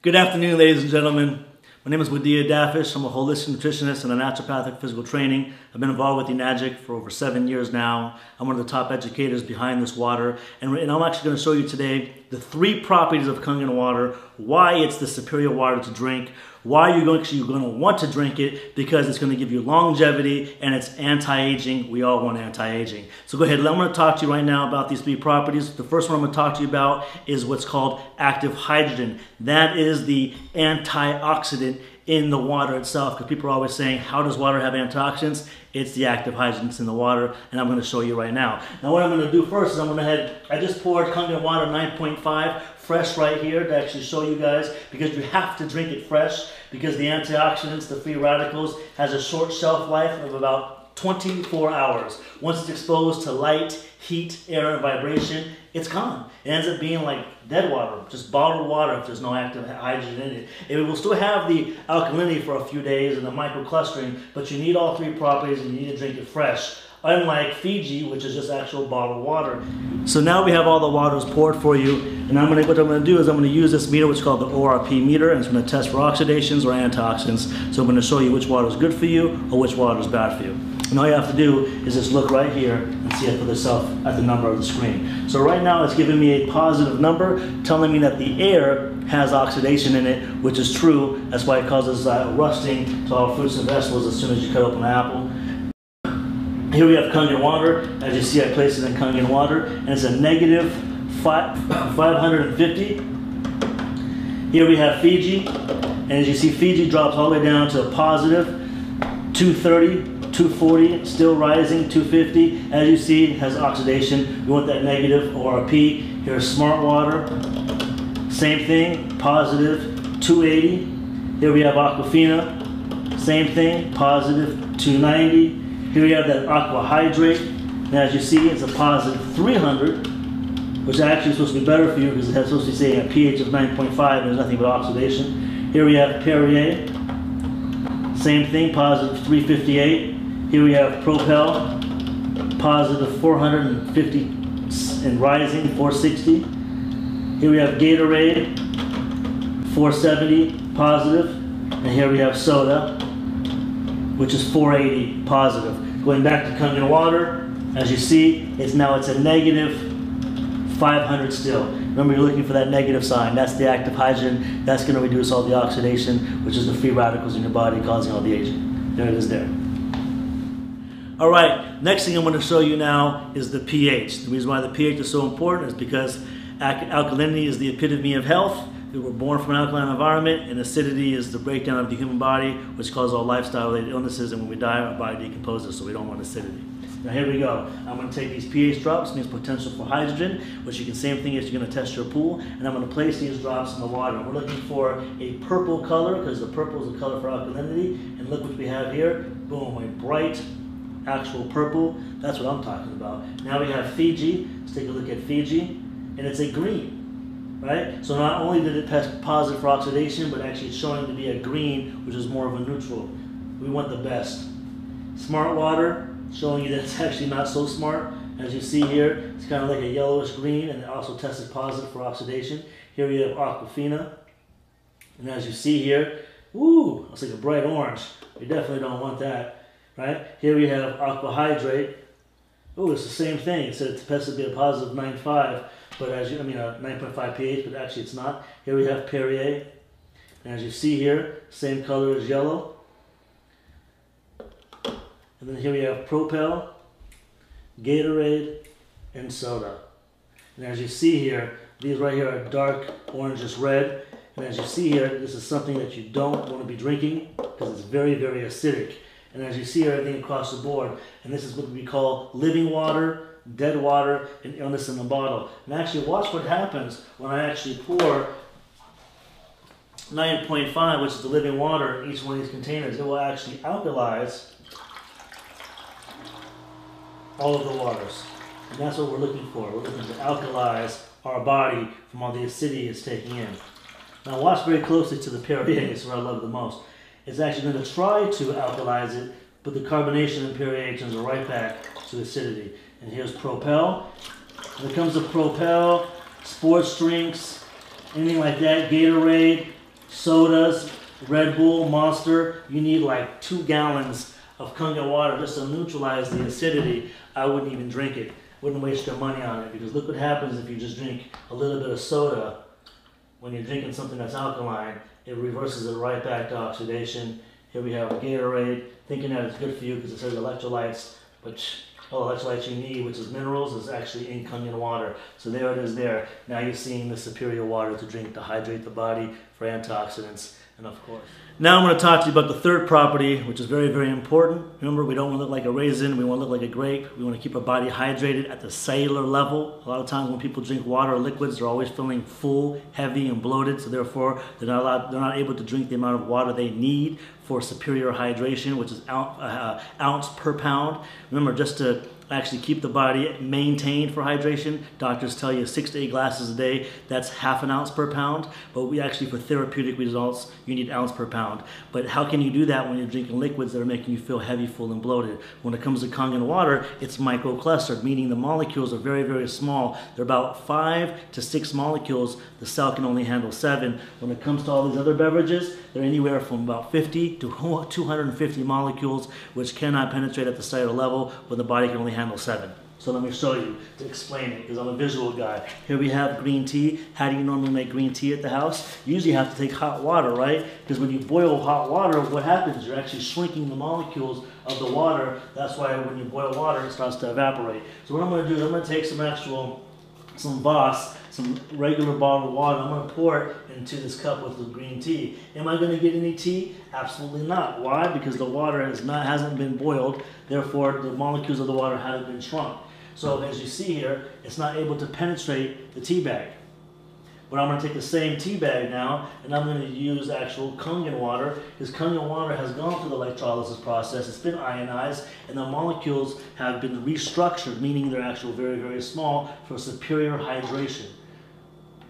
Good afternoon, ladies and gentlemen. My name is Wadia Dafish. I'm a holistic nutritionist and a naturopathic physical training. I've been involved with Enagic for over 7 years now. I'm one of the top educators behind this water. And I'm actually going to show you today the 3 properties of Kangen water, why it's the superior water to drink, why you're going to want to drink it, because it's going to give you longevity and it's anti-aging. We all want anti-aging. So go ahead, I'm going to talk to you right now about these 3 properties. The first one I'm going to talk to you about is what's called active hydrogen. That is the antioxidant in the water itself, because people are always saying, how does water have antioxidants? It's the active hydrogens in the water, and I'm going to show you right now. Now what I'm going to do first is I just poured Kangen water 9.5 fresh right here to actually show you guys, because you have to drink it fresh, because the antioxidants, the free radicals, has a short shelf life of about 24 hours. Once it's exposed to light, heat, air, and vibration, it's gone. It ends up being like dead water, just bottled water if there's no active hydrogen in it. It will still have the alkalinity for a few days and the microclustering, but you need all 3 properties and you need to drink it fresh. Unlike Fiji, which is just actual bottled water. So now we have all the waters poured for you, and what I'm going to do is I'm going to use this meter, which is called the ORP meter, and it's going to test for oxidations or antioxidants. So I'm going to show you which water is good for you or which water is bad for you. And all you have to do is just look right here and see it for yourself at the number of the screen. So right now it's giving me a positive number, telling me that the air has oxidation in it, which is true. That's why it causes rusting to all fruits and vegetables as soon as you cut open an apple. Here we have Kangen water. As you see, I placed it in Kangen water, and it's a negative 550. Here we have Fiji, and as you see, Fiji drops all the way down to a positive 230. 240, still rising, 250. As you see, it has oxidation. We want that negative ORP. Here's Smart Water. Same thing, positive 280. Here we have Aquafina. Same thing, positive 290. Here we have that Aqua Hydrate. And as you see, it's a positive 300, which actually is supposed to be better for you because it has supposed to be saying a pH of 9.5 and there's nothing but oxidation. Here we have Perrier. Same thing, positive 358. Here we have Propel, positive 450 and rising, 460. Here we have Gatorade, 470 positive. And here we have Soda, which is 480 positive. Going back to Kangen water, as you see, it's a negative 500 still. Remember, you're looking for that negative sign. That's the active hydrogen. That's going to reduce all the oxidation, which is the free radicals in your body causing all the aging. There it is there. All right, next thing I'm going to show you now is the pH. The reason why the pH is so important is because alkalinity is the epitome of health. We were born from an alkaline environment, and acidity is the breakdown of the human body, which causes all lifestyle-related illnesses, and when we die, our body decomposes, so we don't want acidity. Now here we go. I'm going to take these pH drops, means potential for hydrogen, which you can, same thing as you're going to test your pool, and I'm going to place these drops in the water. We're looking for a purple color, because the purple is the color for alkalinity, and look what we have here. Boom, a bright, actual purple. That's what I'm talking about. Now we have Fiji. Let's take a look at Fiji, and it's a green, right? So not only did it test positive for oxidation, but actually it's showing to be a green, which is more of a neutral. We want the best. Smart Water, showing you that it's actually not so smart. As you see here, it's kind of like a yellowish green, and it also tested positive for oxidation. Here we have Aquafina, and as you see here, ooh, it's like a bright orange. We definitely don't want that. Right? Here we have Aqua Hydrate. Oh, it's the same thing. It said it's supposed to be a positive 9.5, but a 9.5 pH, but actually it's not. Here we have Perrier. And as you see here, same color as yellow. And then here we have Propel, Gatorade, and Soda. And as you see here, these right here are dark orangish red. And as you see here, this is something that you don't want to be drinking because it's very, very acidic. And as you see everything across the board, and this is what we call living water, dead water, and illness in the bottle. And actually watch what happens when I actually pour 9.5, which is the living water, in each one of these containers. It will actually alkalize all of the waters. And that's what we're looking for. We're looking to alkalize our body from all the acidity it's taking in. Now watch very closely to the Perrier, it's where I love it the most. It's actually going to try to alkalize it, but the carbonation and Perrier turns it right back to acidity. And here's Propel. When it comes to Propel, sports drinks, anything like that, Gatorade, sodas, Red Bull, Monster, you need like 2 gallons of Kangen water just to neutralize the acidity. I wouldn't even drink it. Wouldn't waste your money on it, because look what happens if you just drink a little bit of soda. When you're drinking something that's alkaline, it reverses it right back to oxidation. Here we have Gatorade, thinking that it's good for you because it says electrolytes, but all the electrolytes you need, which is minerals, is actually in Kangen water. So there it is there. Now you're seeing the superior water to drink to hydrate the body, for antioxidants, and of course. Now I'm going to talk to you about the third property, which is very, very important. Remember, we don't want to look like a raisin. We want to look like a grape. We want to keep our body hydrated at the cellular level. A lot of times when people drink water or liquids, they're always feeling full, heavy, and bloated. So therefore, they're not able to drink the amount of water they need for superior hydration, which is ounce per pound. Remember, just to actually keep the body maintained for hydration, doctors tell you 6 to 8 glasses a day. That's half an ounce per pound. But we actually, for therapeutic results, you need ounce per pound. But how can you do that when you're drinking liquids that are making you feel heavy, full, and bloated? When it comes to Kangen water, it's microclustered, meaning the molecules are very, very small. They're about 5 to 6 molecules. The cell can only handle 7. When it comes to all these other beverages, they're anywhere from about 50 to 250 molecules, which cannot penetrate at the cellular level, when the body can only handle 7. So let me show you to explain it, because I'm a visual guy. Here we have green tea. How do you normally make green tea at the house? You usually have to take hot water, right? Because when you boil hot water, what happens? You're actually shrinking the molecules of the water. That's why when you boil water, it starts to evaporate. So what I'm going to do is I'm going to take some Voss, some regular bottled water. I'm going to pour it into this cup with the green tea. Am I going to get any tea? Absolutely not. Why? Because the water hasn't been boiled. Therefore, the molecules of the water haven't been shrunk. So as you see here, it's not able to penetrate the tea bag. But I'm going to take the same tea bag now, and I'm going to use actual Kangen water, because Kangen water has gone through the electrolysis process. It's been ionized, and the molecules have been restructured, meaning they're actually very, very small, for superior hydration.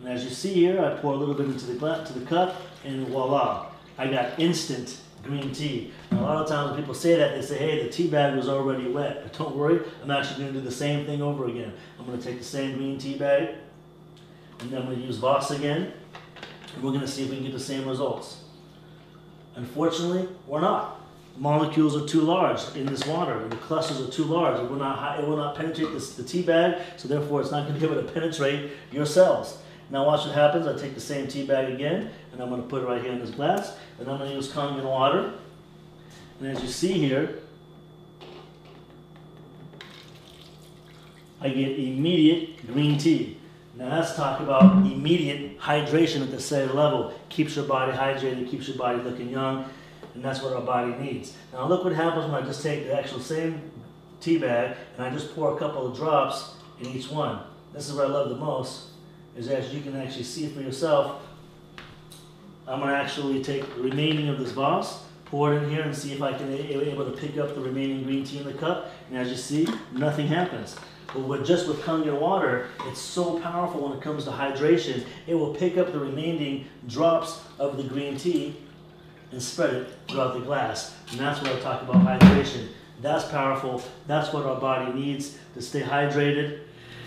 And as you see here, I pour a little bit into the cup, and voila, I got instant green tea. Now, a lot of times when people say that, they say, hey, the tea bag was already wet. But don't worry, I'm actually going to do the same thing over again. I'm going to take the same green tea bag, and then I'm going to use Voss again, and we're going to see if we can get the same results. Unfortunately, we're not. Molecules are too large in this water, and the clusters are too large. It will not penetrate the tea bag, so therefore it's not going to be able to penetrate your cells. Now watch what happens. I take the same tea bag again, and I'm going to put it right here in this glass, and I'm going to use Kangen water. And as you see here, I get immediate green tea. Now let's talk about immediate hydration at the cellular level. Keeps your body hydrated, keeps your body looking young, and that's what our body needs. Now look what happens when I just take the actual same tea bag and I just pour a couple of drops in each one. This is what I love the most, is as you can actually see for yourself. I'm going to actually take the remaining of this Voss, pour it in here, and see if I can be able to pick up the remaining green tea in the cup. And as you see, nothing happens. But just with Kangen water, it's so powerful when it comes to hydration. It will pick up the remaining drops of the green tea and spread it throughout the glass. And that's what I talk about hydration. That's powerful. That's what our body needs to stay hydrated.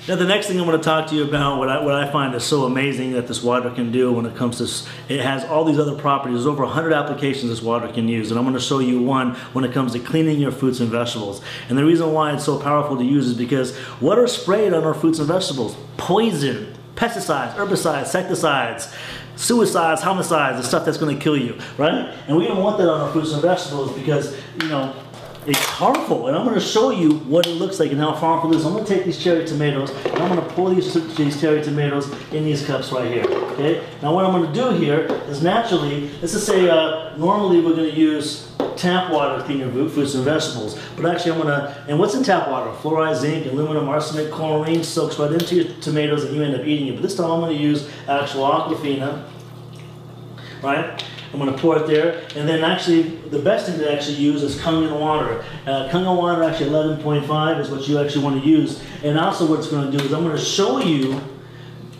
Now the next thing I'm going to talk to you about, what I find is so amazing that this water can do when it comes to, it has all these other properties. There's over 100 applications this water can use, and I'm going to show you one when it comes to cleaning your fruits and vegetables. And the reason why it's so powerful to use is because what are sprayed on our fruits and vegetables? Poison, pesticides, herbicides, insecticides, suicides, homicides, the stuff that's going to kill you, right? And we don't want that on our fruits and vegetables because, you know, it's harmful, and I'm going to show you what it looks like and how harmful it is. I'm going to take these cherry tomatoes, and I'm going to pour these cherry tomatoes in these cups right here, okay? Now what I'm going to do here is naturally, let's just say normally we're going to use tap water to clean your fruits and vegetables, but actually I'm going to, and what's in tap water? Fluoride, zinc, aluminum, arsenic, chlorine, soaks right into your tomatoes and you end up eating it. But this time I'm going to use actual Aquafina, right? I'm going to pour it there, and then actually the best thing to actually use is Kangen water. Kangen water, actually 11.5 is what you actually want to use. And also what it's going to do is I'm going to show you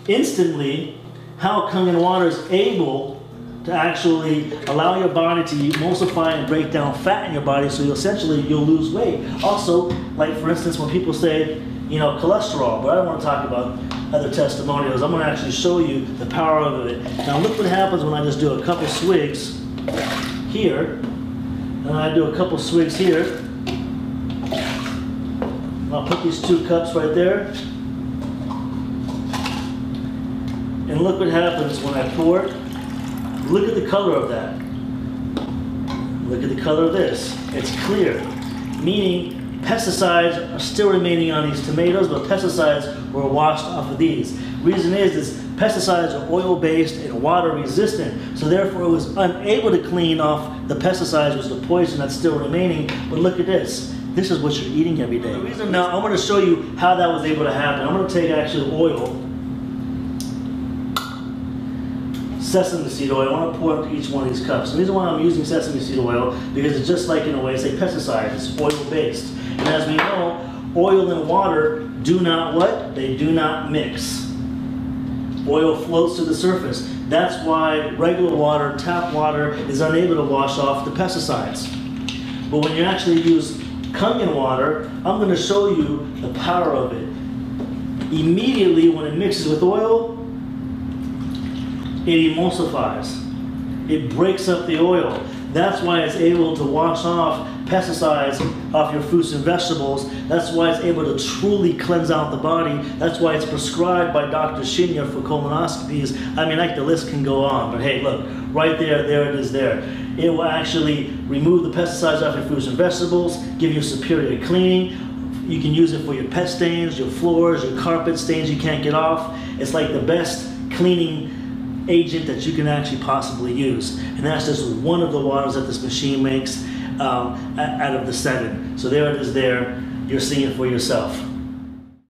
instantly how Kangen water is able to actually allow your body to emulsify and break down fat in your body, so you'll lose weight. Also, like for instance, when people say, cholesterol, but I don't want to talk about other testimonials. I'm going to actually show you the power of it. Now look what happens when I just do a couple swigs here, and I do a couple swigs here. I'll put these 2 cups right there, and look what happens when I pour it. Look at the color of that. Look at the color of this. It's clear, meaning pesticides are still remaining on these tomatoes, but pesticides were washed off of these. Reason is pesticides are oil-based and water-resistant, so therefore it was unable to clean off the pesticides, which was the poison that's still remaining. But look at this. This is what you're eating every day. Now I'm going to show you how that was able to happen. I'm going to take actually oil, sesame seed oil. I want to pour into each one of these cups. The reason why I'm using sesame seed oil, because it's just like, in a way, it's a pesticide. It's oil-based. And as we know, oil and water do not what? They do not mix. Oil floats to the surface. That's why regular water, tap water, is unable to wash off the pesticides. But when you actually use Kangen water, I'm going to show you the power of it. Immediately when it mixes with oil, it emulsifies. It breaks up the oil. That's why it's able to wash off pesticides off your fruits and vegetables. That's why it's able to truly cleanse out the body. That's why it's prescribed by Dr. Shinya for colonoscopies. I mean, like, the list can go on, but hey, look, right there, there it is there. It will actually remove the pesticides off your fruits and vegetables, give you superior cleaning. You can use it for your pet stains, your floors, your carpet stains you can't get off. It's like the best cleaning agent that you can actually possibly use. And that's just one of the waters that this machine makes out of the 7. So there it is there. You're seeing it for yourself.